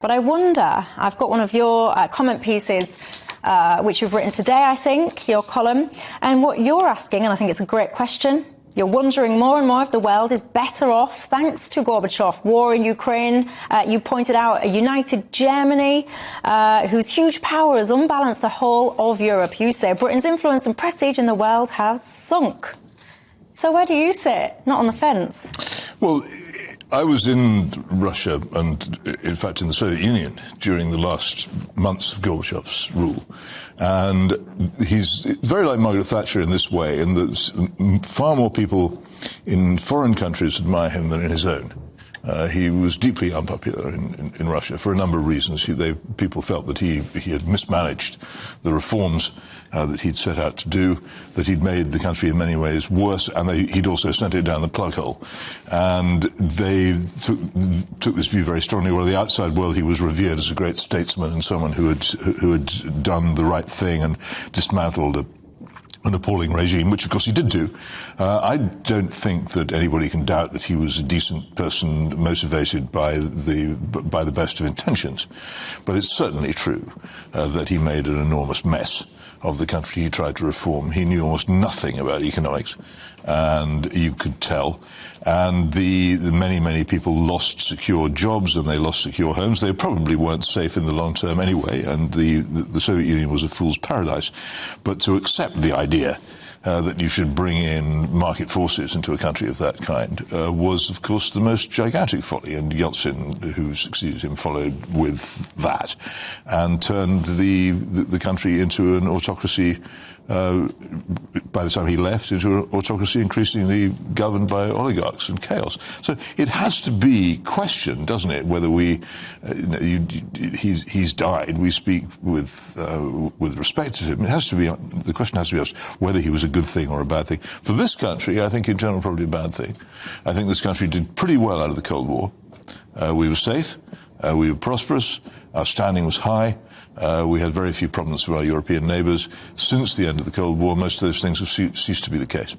But I wonder, I've got one of your comment pieces, which you've written today, I think, your column, and what you're asking, and I think it's a great question, you're wondering more and more if the world is better off thanks to Gorbachev. War in Ukraine, you pointed out a united Germany, whose huge power has unbalanced the whole of Europe. You say Britain's influence and prestige in the world has sunk. So where do you sit? Not on the fence. Well, I was in Russia and, in fact, in the Soviet Union during the last months of Gorbachev's rule. And he's very like Margaret Thatcher in this way, in that far more people in foreign countries admire him than in his own. He was deeply unpopular in Russia for a number of reasons. People felt that he had mismanaged the reforms that he'd set out to do, that he'd made the country in many ways worse, and he'd also sent it down the plug hole. And they took this view very strongly, where the outside world he was revered as a great statesman and someone who had done the right thing and dismantled an appalling regime, which of course he did do. I don't think that anybody can doubt that he was a decent person motivated by the best of intentions. But it's certainly true that he made an enormous mess of the country he tried to reform. He knew almost nothing about economics, and you could tell. And the many people lost secure jobs and they lost secure homes. They probably weren't safe in the long term anyway, and the Soviet Union was a fool's paradise. But to accept the idea that you should bring in market forces into a country of that kind was, of course, the most gigantic folly. And Yeltsin, who succeeded him, followed with that and turned the country into an autocracy, by the time he left, into an autocracy increasingly governed by oligarchs and chaos. So it has to be questioned, doesn't it, whether he's died. We speak with respect to him. The question has to be asked whether he was a good thing or a bad thing. For this country, I think in general probably a bad thing. I think this country did pretty well out of the Cold War. We were safe, we were prosperous, our standing was high. We had very few problems with our European neighbours. Since the end of the Cold War, most of those things have ceased to be the case.